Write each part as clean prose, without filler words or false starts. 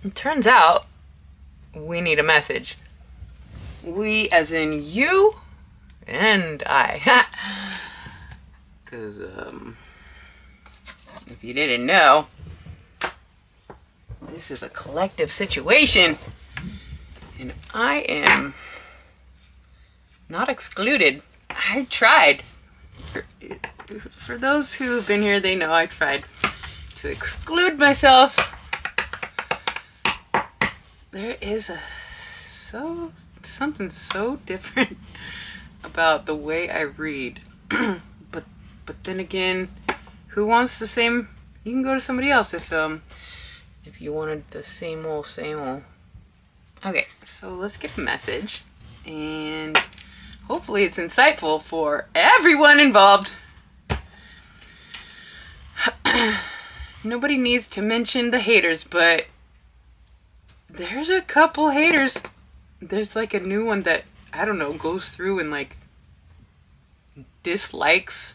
It turns out we need a message. We, as in you and I. Because, if you didn't know, this is a collective situation. And I am not excluded. I tried. For those who've been here, they know I tried to exclude myself. There is something so different about the way I read. but then again, who wants the same? You can go to somebody else if you wanted the same old. Okay, so let's get a message, and hopefully it's insightful for everyone involved. Nobody needs to mention the haters, but there's a couple haters. There's like a new one that, I don't know, goes through and like dislikes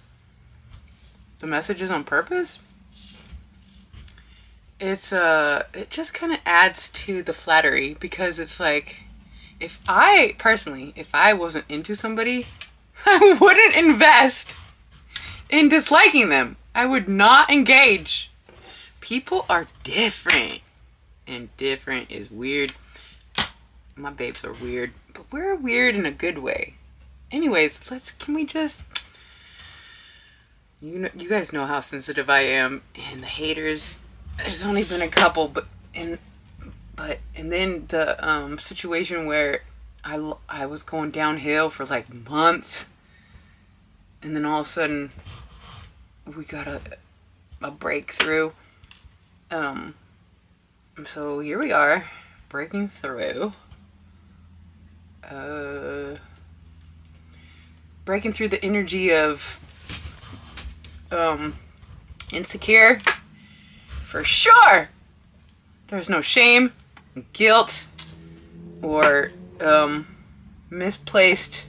the messages on purpose. It just kind of adds to the flattery, because it's like, if I wasn't into somebody, I wouldn't invest in disliking them. I would not engage. People are different, and different is weird. My babes are weird, but we're weird in a good way. Anyways, can we just, you guys know how sensitive I am, and the haters, there's only been a couple, and then the situation where I was going downhill for like months, and then all of a sudden we got a breakthrough. So here we are, breaking through. Breaking through the energy of insecure. For sure, there's no shame, guilt, or misplaced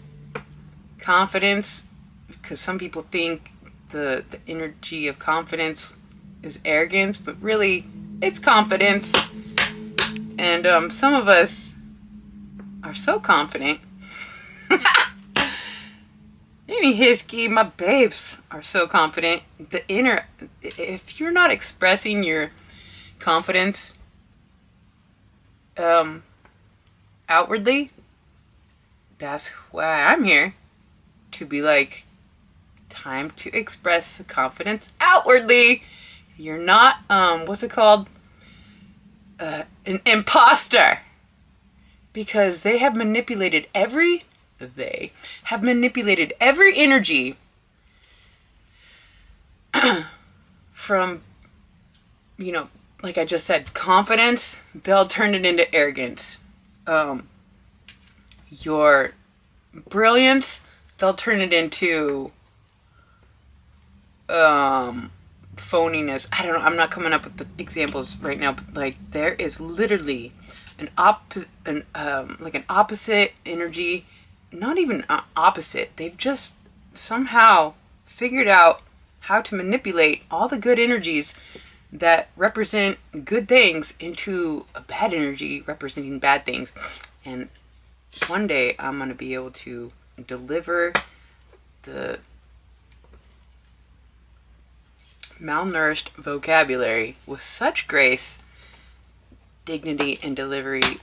confidence, because some people think the energy of confidence is arrogance, but really it's confidence. And some of us are so confident. Amy Hiskey, my babes are so confident. If you're not expressing your confidence outwardly, that's why I'm here, to be like, time to express the confidence outwardly. You're not, what's it called? An imposter. Because they have manipulated every energy from, like I just said, confidence. They'll turn it into arrogance. Your brilliance, they'll turn it into phoniness. I don't know, I'm not coming up with the examples right now, but like, there is literally an opposite energy. Not even opposite. They've just somehow figured out how to manipulate all the good energies that represent good things into a bad energy representing bad things. And one day I'm going to be able to deliver the malnourished vocabulary with such grace, dignity, and delivery.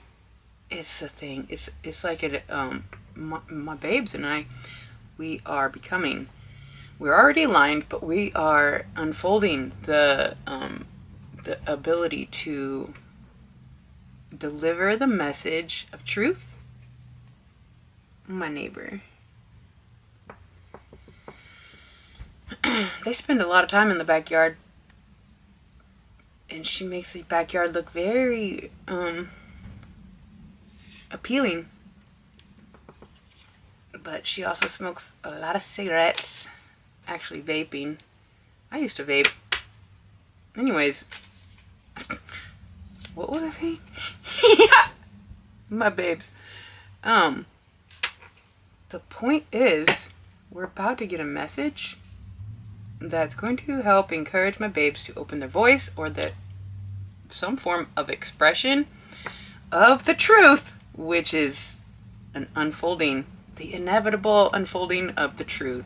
It's a thing. It's like my babes and I, we're already aligned, but we are unfolding the ability to deliver the message of truth. My neighbor, they spend a lot of time in the backyard, and she makes the backyard look very appealing. But she also smokes a lot of cigarettes. Actually, vaping. I used to vape. Anyways, what was I saying? My babes. The point is, we're about to get a message that's going to help encourage my babes to open their voice, or some form of expression of the truth, which is an unfolding, the inevitable unfolding of the truth.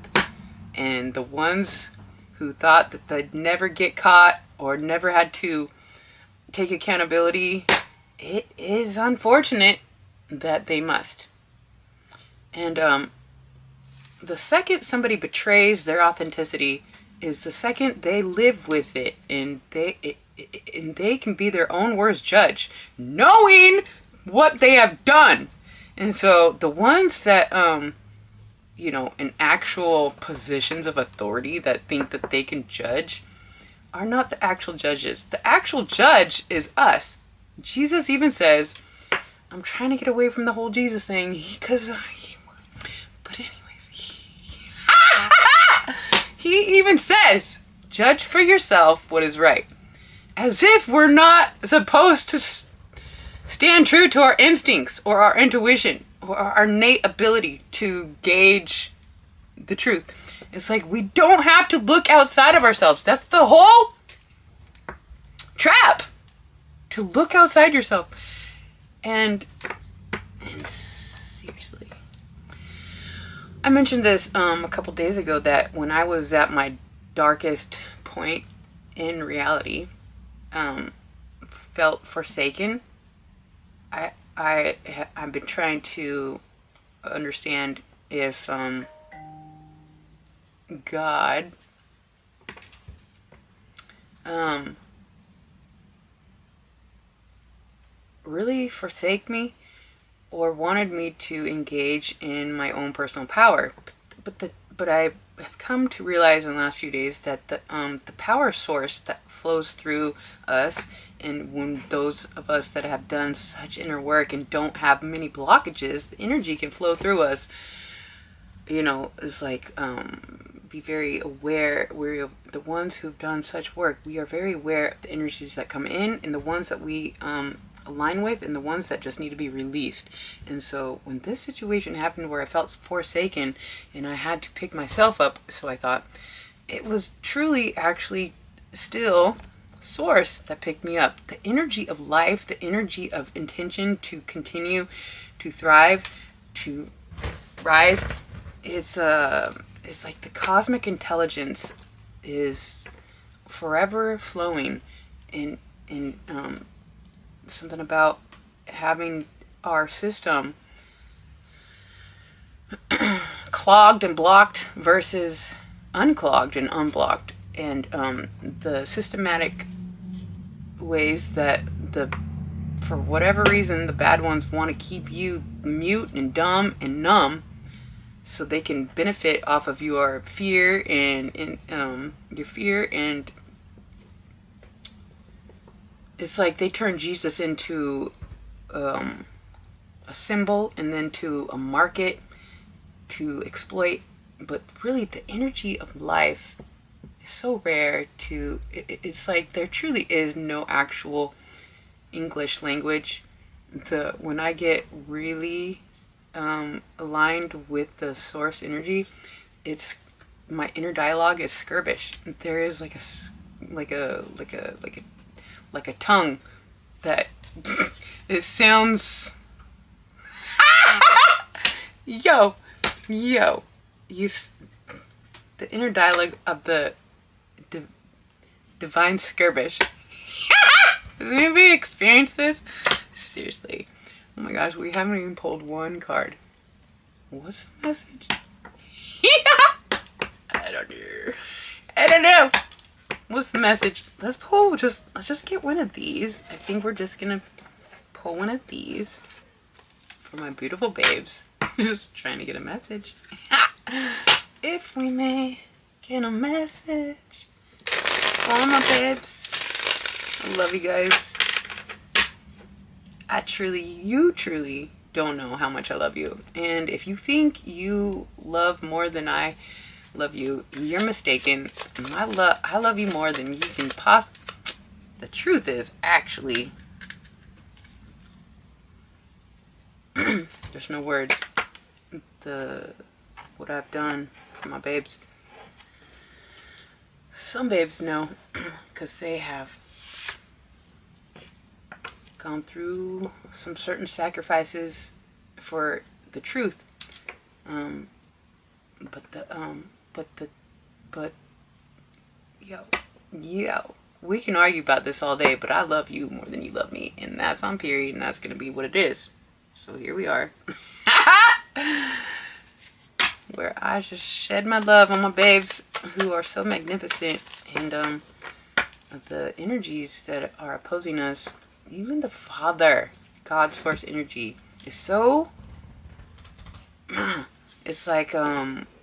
And the ones who thought that they'd never get caught or never had to take accountability, it is unfortunate that they must. And the second somebody betrays their authenticity is the second they live with it, and they can be their own worst judge, knowing what they have done. And so the ones that in actual positions of authority that think that they can judge are not the actual judges. The actual judge is us. Jesus even says, I'm trying to get away from the whole Jesus thing but anyways, he even says, judge for yourself what is right. As if we're not supposed to stand true to our instincts or our intuition or our innate ability to gauge the truth. It's like we don't have to look outside of ourselves. That's the whole trap. To look outside yourself. And seriously. I mentioned this a couple days ago that when I was at my darkest point in reality, felt forsaken. I've been trying to understand if God really forsake me or wanted me to engage in my own personal power. But I have come to realize in the last few days that the power source that flows through us, and when those of us that have done such inner work and don't have many blockages, the energy can flow through us. Is like be very aware. We're the ones who've done such work. We are very aware of the energies that come in and the ones that we align with and the ones that just need to be released. And so when this situation happened where I felt forsaken and I had to pick myself up, so I thought it was truly actually still source that picked me up. The energy of life, the energy of intention to continue to thrive, to rise. It's like the cosmic intelligence is forever flowing, and something about having our system clogged and blocked versus unclogged and unblocked, and the systematic ways that for whatever reason the bad ones want to keep you mute and dumb and numb so they can benefit off of your fear and your fear. And it's like they turn Jesus into a symbol and then to a market to exploit. But really the energy of life is so rare it's like there truly is no actual English language. When I get really aligned with the source energy, it's my inner dialogue is skirbish. There is like a tongue that it sounds the inner dialogue of the divine skirbish. Has anybody experienced this? Seriously. Oh my gosh, we haven't even pulled one card. What's the message? I don't know. What's the message? Let's just get one of these. I think we're just gonna pull one of these for my beautiful babes. Just trying to get a message. If we may get a message. All my babes. I love you guys. You truly don't know how much I love you. And if you think you love more than I love you, you're mistaken. I love you more than you can possibly. The truth is, actually, there's no words. What I've done for my babes. Some babes know, because they have gone through some certain sacrifices for the truth. But yo, we can argue about this all day, but I love you more than you love me, and that's on period, and that's gonna be what it is. So here we are. Where I just shed my love on my babes who are so magnificent, and the energies that are opposing us, even the Father, God's source energy, is so, it's like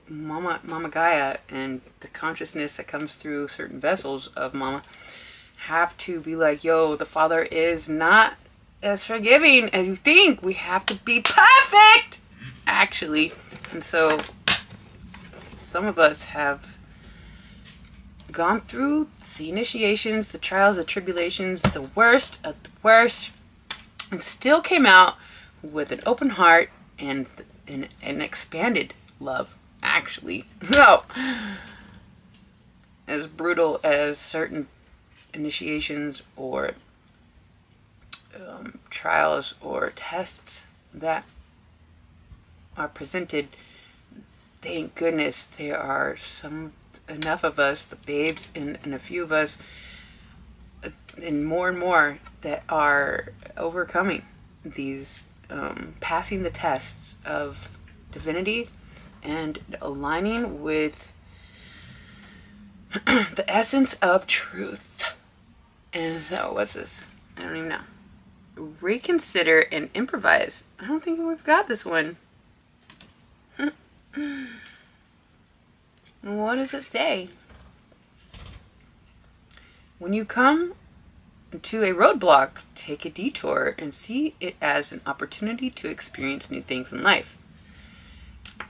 Mama Gaia, and the consciousness that comes through certain vessels of Mama have to be like, yo, the Father is not as forgiving as you think. We have to be perfect, actually. And so some of us have gone through the initiations, the trials, the tribulations, the worst of the worst, and still came out with an open heart and an expanded love, actually. So, as brutal as certain initiations or trials or tests that are presented, thank goodness there are enough of us, the babes, and a few of us, and more that are overcoming these, passing the tests of divinity and aligning with the essence of truth. And so, what's this? I don't even know. Reconsider and improvise. I don't think we've got this one. What does it say? When you come to a roadblock, take a detour and see it as an opportunity to experience new things in life.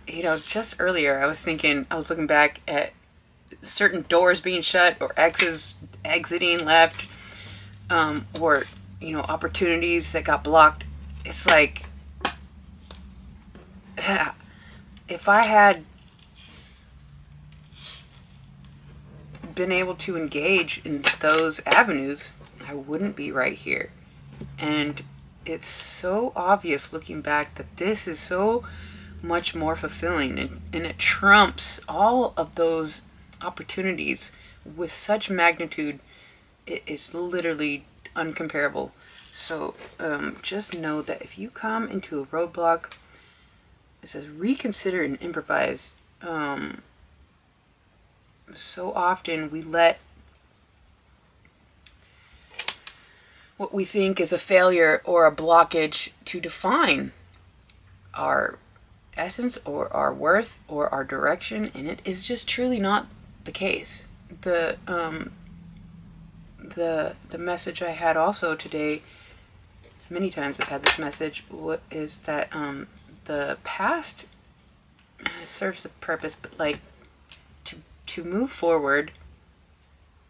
You know, just earlier I was looking back at certain doors being shut or exes exiting left, or, you know, opportunities that got blocked. It's like, if I had been able to engage in those avenues, I wouldn't be right here. And it's so obvious looking back that this is so much more fulfilling, and it trumps all of those opportunities with such magnitude. It is literally uncomparable. So just know that if you come into a roadblock, it says reconsider and improvise. So often we let what we think is a failure or a blockage to define our essence or our worth or our direction, and it is just truly not the case. The message I had also today, many times I've had this message, is that the past serves the purpose, but like to move forward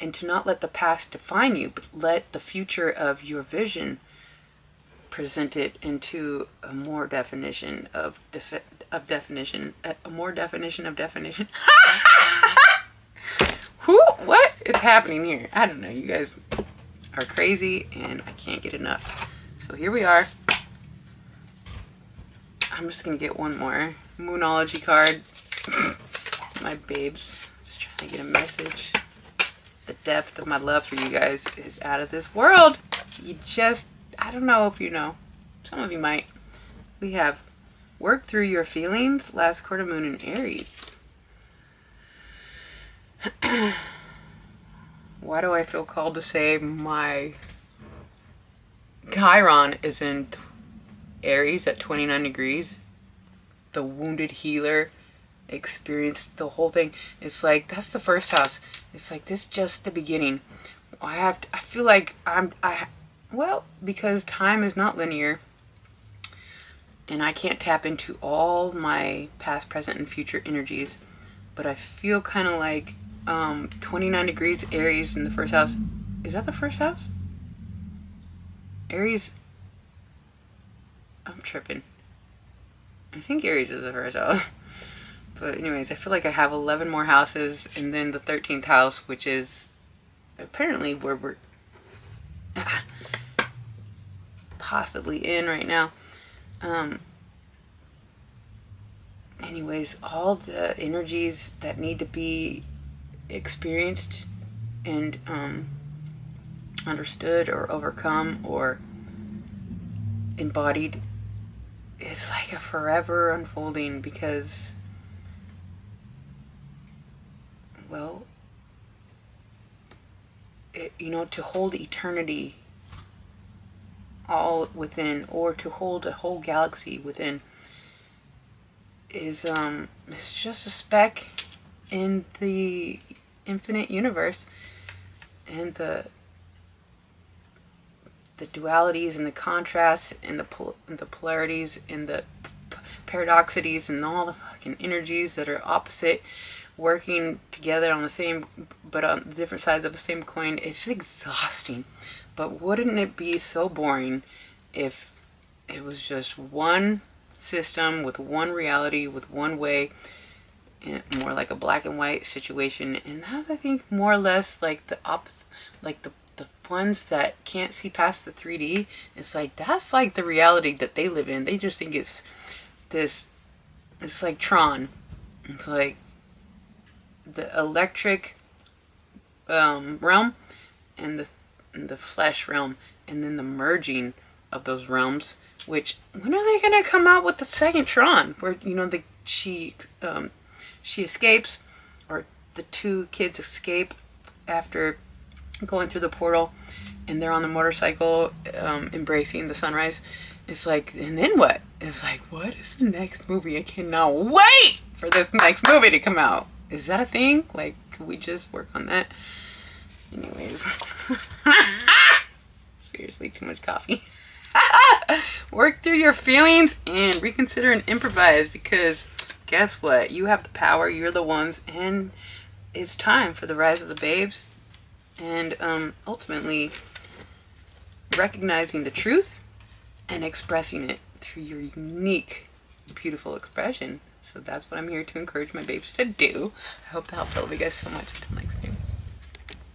and to not let the past define you, but let the future of your vision present it into a more definition of definition. What is happening here? I don't know. You guys are crazy and I can't get enough. So here we are. I'm just gonna get one more Moonology card. My babes, just trying to get a message. The depth of my love for you guys is out of this world. I don't know if you know. Some of you might. We have worked through your feelings, last quarter moon in Aries. Why do I feel called to say my Chiron is in Aries at 29 degrees? The wounded healer experienced the whole thing. It's like, that's the first house. It's like, this is just the beginning. I feel like because time is not linear and I can't tap into all my past, present, and future energies, but I feel kind of like 29 degrees Aries in the first house. Is that the first house? Aries, I'm tripping. I think Aries is the first house. But anyways, I feel like I have 11 more houses, and then the 13th house, which is apparently where we're... possibly in right now. Anyways, all the energies that need to be experienced and understood or overcome or embodied is like a forever unfolding, because, well, to hold eternity all within, or to hold a whole galaxy within, is it's just a speck in the infinite universe, and the dualities and the contrasts and the polarities and the paradoxities and all the fucking energies that are opposite working together on the same, but on different sides of the same coin. It's exhausting. But wouldn't it be so boring if it was just one system with one reality, with one way, and more like a black and white situation? And that's, I think, more or less like the opposite, like the ones that can't see past the 3D. It's like, that's like the reality that they live in. They just think it's this, it's like Tron. It's like the electric realm and the flesh realm, and then the merging of those realms. Which, when are they gonna come out with the second Tron, where she escapes, or the two kids escape after going through the portal, and they're on the motorcycle embracing the sunrise? It's like, and then what? It's like, what is the next movie? I cannot wait for this next movie to come out. Is that a thing? Like, could we just work on that? Anyways. Seriously, too much coffee. Work through your feelings and reconsider and improvise, because guess what? You have the power. You're the ones. And it's time for the rise of the babes. And ultimately recognizing the truth and expressing it through your unique, beautiful expression. So that's what I'm here to encourage my babes to do. I hope that helped all of you guys so much. Until next time.